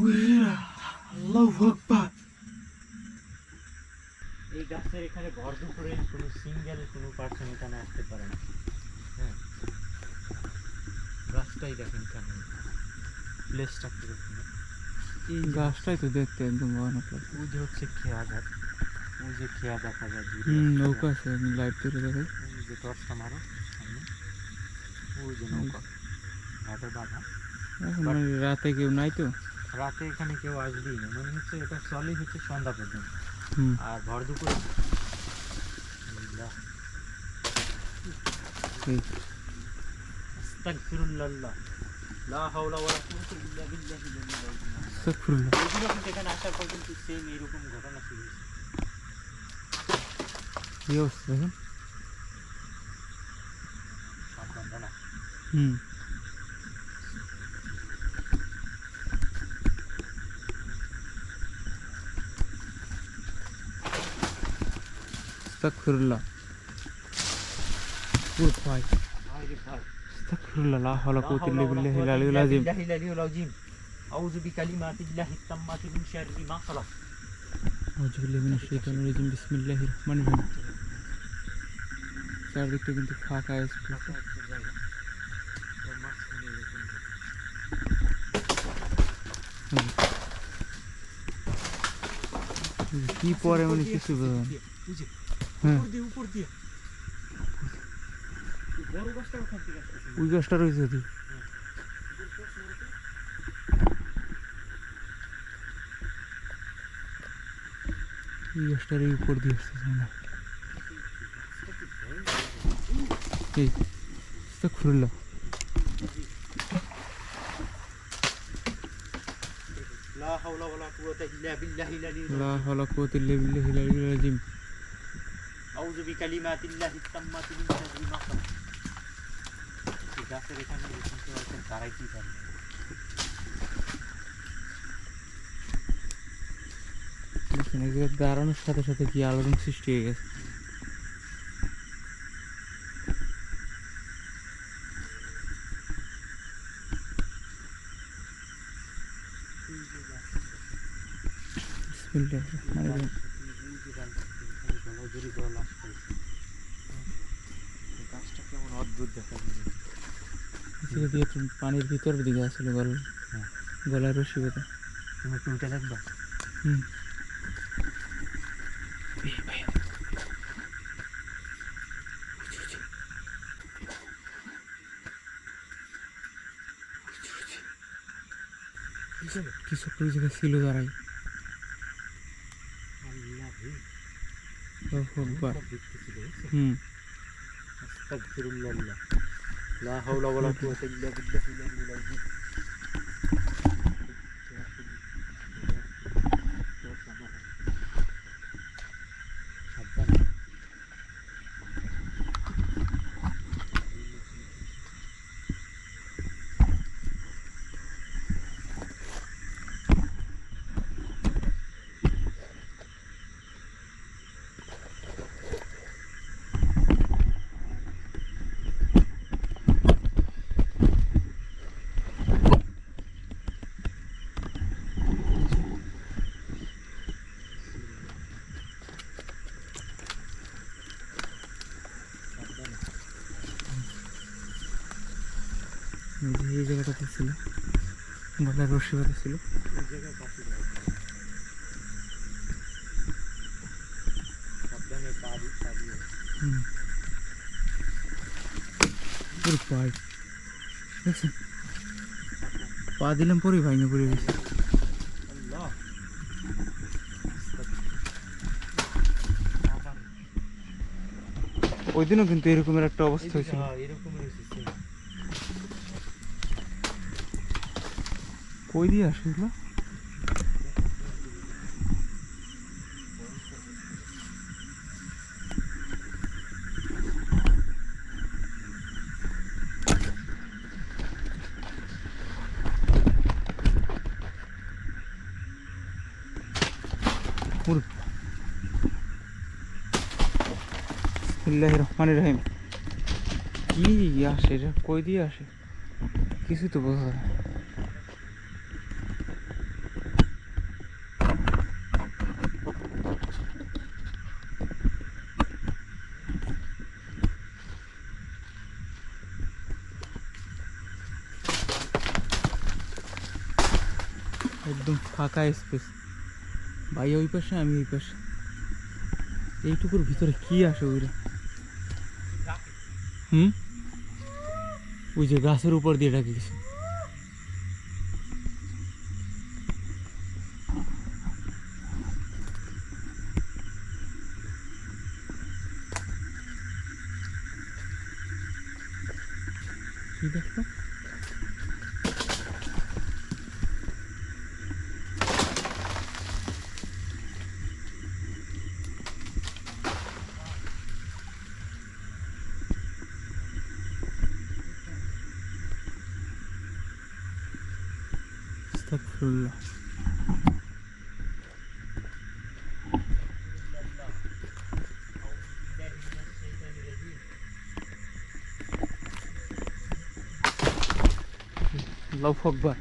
আল্লাহু আকবার। এই গাছের এখানে ভর দুপুরে কোনো সিঙ্গেল কোনো পার্সন এখানে আসতে পারে না। হ্যাঁ, গাছটাই দেখেন কেমন, প্লেসটা কিরকম। এই গাছটাই তো দেখতে একদম ভয়ানক লাগে। ওই যে হচ্ছে খেয়া ঘাট, ওই যে খেয়া দেখা যায় দূরে। নৌকা আছে, আমি লাইট ধরে দেখাই। ওই যে টর্চটা মারো সামনে, ওই যে নৌকা ঘাটে বাঁধা। এখন মানে রাতে কেউ নাই তো। রাতে এখানে কেউ আসবেই না, মনে হচ্ছে এটা চলেই হচ্ছে সন্ধ্যা পর্যন্ত। হুম। আর ভর দুপুরে এই আস্তাগফিরুল্লাহ, লা হাওলা ওয়ালা কুওয়াতা ইল্লা বিল্লাহিল আলিয়্যিল আযীম। আস্তাগফিরুল্লাহ। এগুলো কিন্তু এখানে আসার পর কিন্তু সেম এরকম ঘটনা শুরু হয়েছে। এই অবস্থা দেখেন। সাবধান না। হুম। আস্তাগফিরুল্লাহ। ও ভাই, আরে ভাই, আস্তাগফিরুল্লাহ, লা হাওলা কুওয়াতা ইল্লা বিল্লাহিল আলিয়্যিল আযীম। বিল্লাহিল আযীম। আউযু বিকালিমাতিল্লাহিত তাম্মাতি মিন শাররি মা খালাক। আউযু বিল্লাহি মিনাশ শাইতানির রাজিম, বিসমিল্লাহির রহমানির রহিম। চারদিকটা কিন্তু ফাঁকা স্পেস। কি পরে মানে কিছু বোঝা যায় না। হ্যাঁ, উপর দিয়ে বড় গাছটা ওখান থেকে আসছে। ওই গাছটা রয়েছে তো। এই গাছটার এই উপর দিয়ে আসতেছে না। এই আস্তাগফিরুল্লাহ। লা হাওলা ওয়ালা কুওয়াতা ইল্লা বিল্লাহিল আলিয়্যিল লা আযীম। হাওলা কুওয়াতা ইল্লা বিল্লাহিল আলিয়্যিল আযীম। আউযু বিকালিমাতিল্লাহিত তাম্মাতি মিন শাররি মা খালাক। এই গাছের এখানে এরকম কেউ একজন দাঁড়াইতেই পারে না। দেখেন, এই জায়গায় দাঁড়ানোর সাথে সাথে কি আলোড়ন সৃষ্টি হয়ে গেছে। বিসমিল্লাহির রহমানির রহিম। গাছটা কেমন অদ্ভুত দেখা যায়। এদিকে দিয়ে একটু পানির ভিতরের দিকে আসলে হ্যাঁ। গলায় রশি বেঁধে। তুমি একটু উঠে দেখবা। হুম। কিছু একটা ওই জায়গায় ছিল দাঁড়াই। হুম। আস্তাগফিরুল্লাহ, লা হাওলা ওয়ালা কুওয়াতা ইল্লা বিল্লাহিল আলিয়্যিল আযীম। সাবধান। এই জায়গাটাতে ছিল, গলায় রশি বাঁধা ছিল। এই জায়গায় পাখি যায়। সাবধানে পা দিয়ে। হুম। ওরে ভাই, দেখছেন, পা দিলাম পরে ভাঙে পড়ে গেছে। আল্লাহ। ওই দিনও কিন্তু এরকমের একটা অবস্থা হয়েছিল। এরকমই হয়েছে। কই দিয়ে আসে এগুলো? বিসমিল্লাহির রহমানির রহিম। কি আসে এটা, কই দিয়ে আসে কিছু তো বোঝা যায় না। একদম ফাঁকা স্পেস। ভাই ওই পাশে, আমি এই পাশে। এইটুকুর ভিতরে কি আসে ওইরা? হুম, ওই যে গাছের উপর দিয়ে ডাকে কিছু। কি দেখতো? আস্তাগফিরুল্লাহ। আল্লাহু আকবার।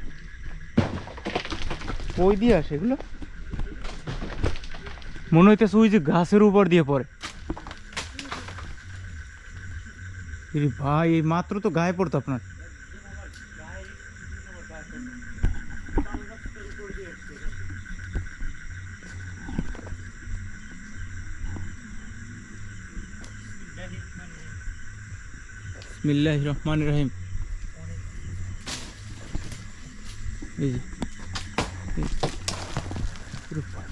কই দিয়ে আসে এগুলো? মনে হইতেছে ওই যে গাছের উপর দিয়ে পড়ে। এরে ভাই, এই মাত্র তো গায়ে পড়তো আপনার। বিসমিল্লাহির রহমানির রহিম। এই যে ওরে ভাই,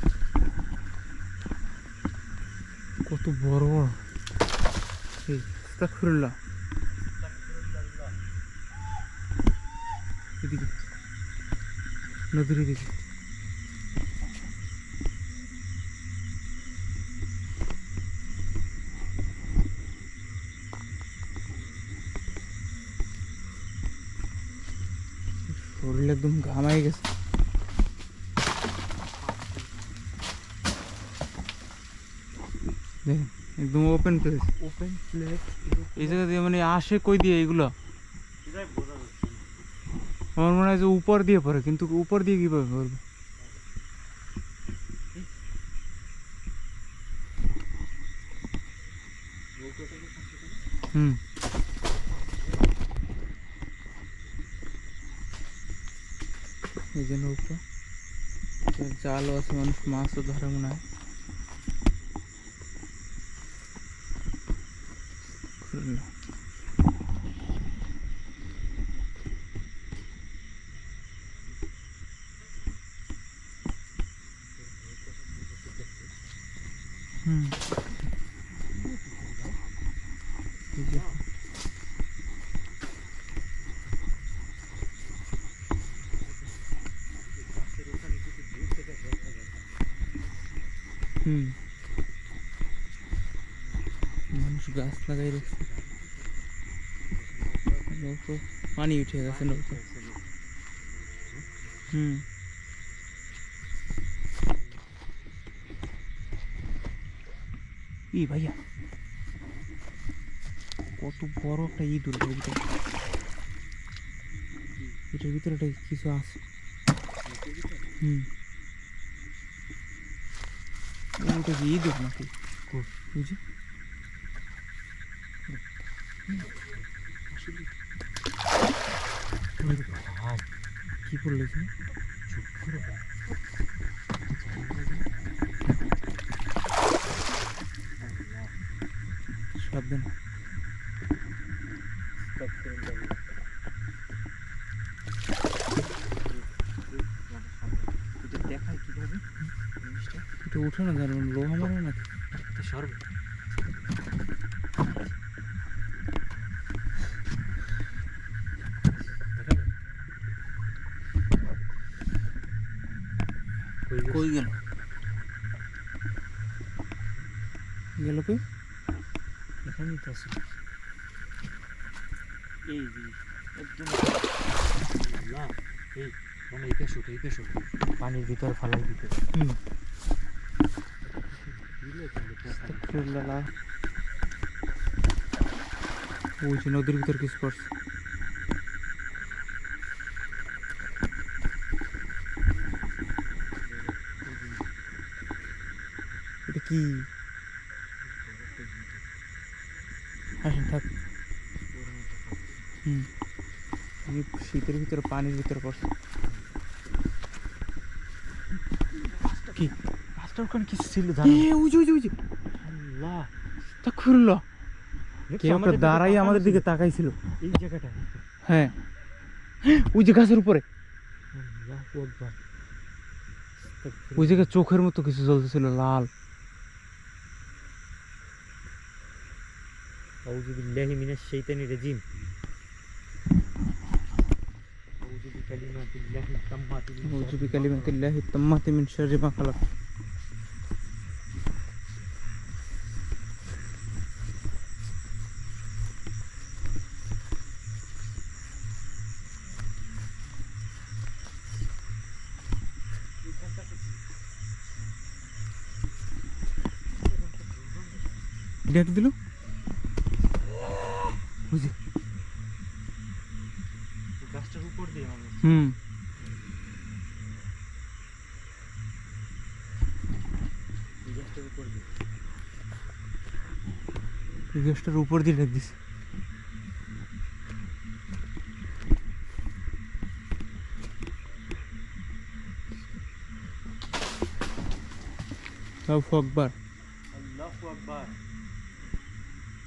কত বড় বড়। এই আস্তাগফিরুল্লাহ। এদিকে নদীর এদিকে। শরীর একদম ঘামাই গেছে। দেখেন একদম ওপেন প্লেস। Open place. এই জায়গা দিয়ে মানে আসে কই দিয়ে এগুলো? আমার মনে হয় যে উপর দিয়ে পড়ে, কিন্তু উপর দিয়ে কিভাবে পড়বে? হুম, এই যে নৌকা, জালও আছে, মানুষ মাছও ধরে মনে হয়। হুম, এই যে হুম, মানুষ গাছ লাগাই রাখছে। নৌকো পানি উঠে গেছে নৌকো। হুম, ই ভাইয়া, কত বড় একটা ইঁদুর এর ভিতরে। এটার ভিতরে একটা কিছু আছে। হুম, ওটা কি ইঁদুর নাকি? বুঝি কি করলো এখানে? সাবধান। দেখায় কিভাবে জিনিসটা? এটা উঠে না, জানো লোহা মারে নাকি? এটা সর্ব কই গেল? গেল কই? এখানেই তো আছে। এই যে একদম না, এই মানে এই পেশো পানির ভিতর ফালাই দিতে। হুম, দিলে কিন্তু দেখা যায়। আস্তাগফিরুল্লাহ। ওই যে নদীর ভিতর কিছু পড়ছে। এটা কি? আসেন থাক। হুম, এই শীতের ভিতরে পানির ভিতরে পড়ছে। কি গাছটার ওখানে কিছু ছিল এ জানো? ওই যে ওই যে ওই যে আল্লাহ, তা খুললো দেখছো কেউ একটা আমাদের দিকে দাঁড়াই তাকানো আমাদের ছিল? দিকে তাকাইছিল। এই জায়গাটা। হ্যাঁ ওই যে গাছের উপরে আল্লাহু আকবার। ওই জায়গায় চোখের মতো কিছু জ্বলতেছিল লাল। আউযু বিল্লাহি মিনাশ শাইতানির রাজিম। আউযু বিকালিমাতিল্লাহি তাম্মাতি মিন আউযু শাররি মা বিকালিমাতিল্লাহি তাম্মাতি মিন শাররি মা খালাক। ডাক দিল ওই যে গাছটার উপর দিয়ে মানুষ। হুম এই গাছটার উপর দিয়ে। এই গাছটার উপর দিয়ে ডাক দিছে। আল্লাহু আকবার। আল্লাহু আকবার।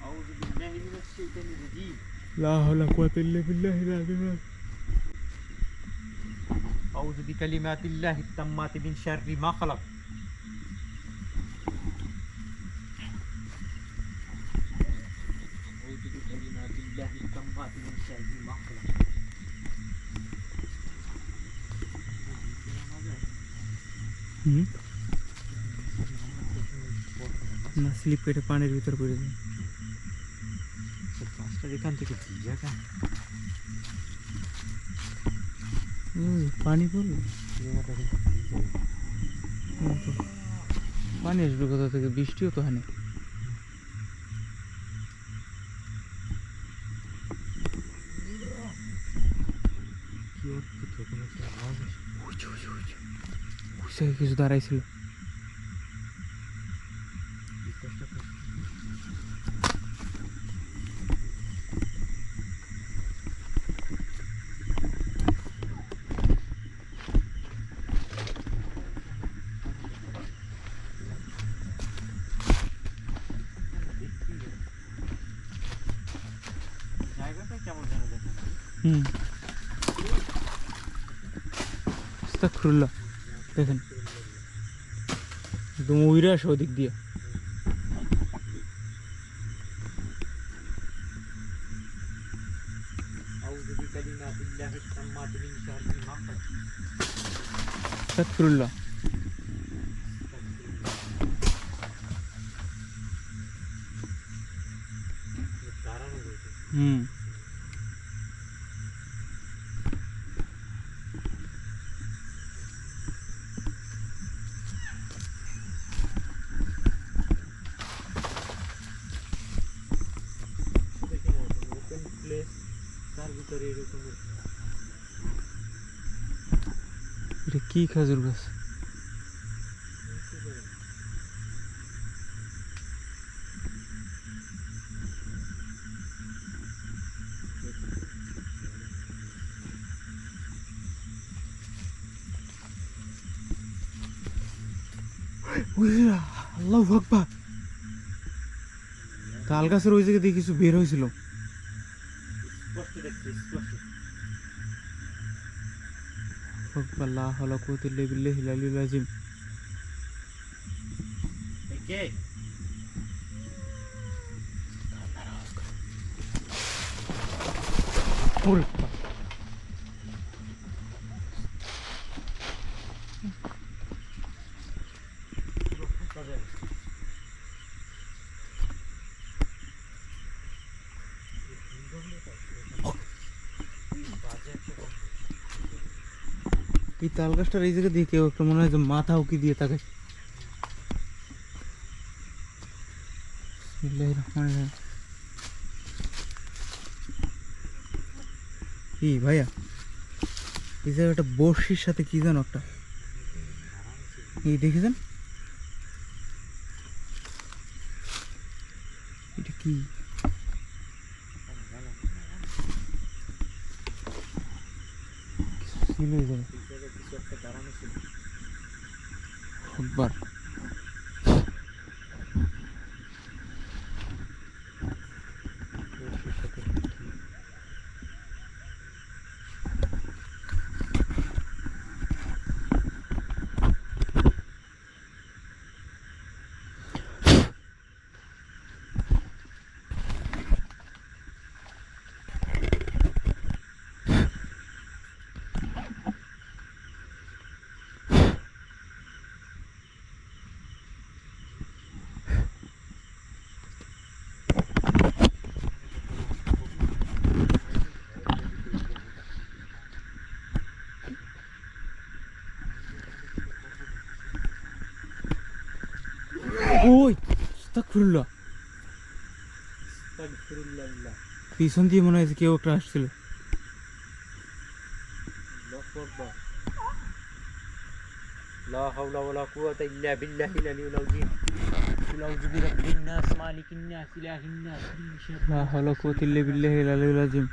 আউযু বিল্লাহি মিনাশ শাইতানির রাজিম। লা হাওলা কুওয়াতা ইল্লা বিল্লাহিল আযীম। আউযু বিকালিমাতিল্লাহি তাম্মাতি মিন শাররি মা খালাক। আউযু বিকালিমাতিল্লাহি তাম্মাতি মিন শাররি মা খালাক। হুম না স্লিপ কেটে পানির ভিতর পড়ে যায়। গাছটার এখান থেকে কি জায়গা? পানি পড়লো পানি আসবে কোথা থেকে? বৃষ্টিও তো হয় না। কি অদ্ভুত কোনো একটা আওয়াজ আসে। ওই জায়গায় কিছু দাঁড়াইছিল। এই গাছটা তো জায়গাটা কেমন যেন দেখে না? হুম আস্তাগফিরুল্লাহ। দেখেন একদম উইরা আসে ওদিক দিয়ে। আউযু বিকালিমাতিল্লাহি তাম্মাতি মিন শাররি মা খালাক। আস্তাগফিরুল্লাহ। দাঁড়ানো রয়েছে। হুম দেখে না ওপেন প্লেস, তার ভিতরে এরকম এটা কি খেজুর গাছ? উইরা আল্লাহু আকবার। তাল গাছের ওই জায়গা দিয়ে কিছু বের হয়েছিল। স্পষ্ট দেখছি, স্পষ্ট। আকবার লা হাওলা কুওয়াতা ইল্লা বিল্লাহিল আলিয়্যিল আযীম। এই কে? ওরে বাবা। পুরো ফাঁকা জায়গা। বাজে একটা গন্ধ। এই তাল গাছটার এই জায়গা দিয়ে কেউ একটা মনে হয় যে মাথা উকি দিয়ে তাকায়। বিসমিল্লাহির রহমানির রহিম। কি ভাইয়া এই জায়গাটা বর্ষির সাথে কি জানো একটা এই দেখেছেন? এটা কি? কিছু ছিল এই জায়গায়। এই জায়গায় কিছু একটা দাঁড়ানো ছিল। আকবার। রশির সাথে লাঠি। ওই আস্তাগফিরুল্লাহ, আস্তাগফিরুল্লাহ। পিছন দিয়ে মনে হয়েছে কেউ একটা আসছিল। আল্লাহু আকবার। লা হাওলা ওয়ালা কুওয়াতা ইল্লা বিল্লাহিল আলিয়্যিল আযীম। কুল আউযু বিরাব্বিন নাস, মালিকিন নাস, ইলাহিন নাস, মিন শাররিল লা হাওলা কুওয়াতা ইল্লা বিল্লাহিল আলিয়্যিল আযীম।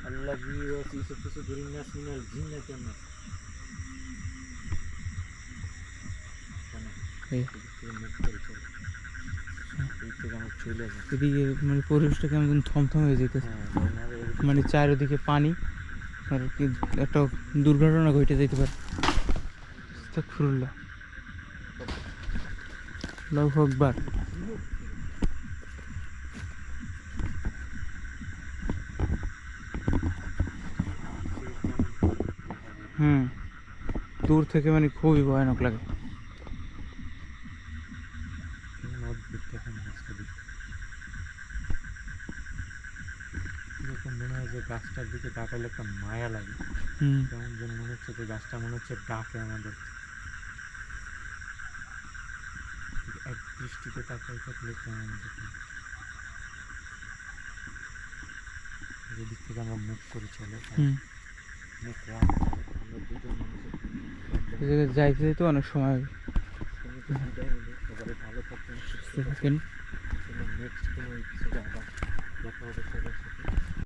আল্লাযী ইউওয়াসওয়িসু ফি সুদুরিন নাস মিনাল জিন্নাতি ওয়ান নাস। এই এই থেকে আমার চলে যায়। এদিকে মানে পরিবেশটা কেমন থমথম হয়ে যেতেছে, হ্যাঁ, মানে চারিদিকে পানি, আর কি একটা দুর্ঘটনা ঘটে যেতে পারে। আস্তাগফিরুল্লাহ, আল্লাহু আকবার। হুম, দূর থেকে মানে খুবই ভয়ানক লাগে। কেমন অদ্ভুত দেখেন গাছটা দেখতে। এরকম মনে হয় যে গাছটার দিকে তাকালে একটা মায়া লাগে। হুম, কেমন যেন মনে হচ্ছে যে গাছটা মনে হচ্ছে ডাকে আমাদের। এক দৃষ্টিতে তাকাই থাকলে কেমন দেখি। যেদিক থেকে আমরা মুখ করে চলে হুম, মুখ রাখ, আমরা দুজন মানুষের এই জায়গায় যাইতে যাইতে অনেক সময় হবে। সঙ্গে বিদায় নিলে সবাই ভালো থাকবেন, সুস্থ বুঝতে থাকবেন। থাকেন। নেক্সট কোনো এপিসোডে আবার দেখা হবে সবার সাথে।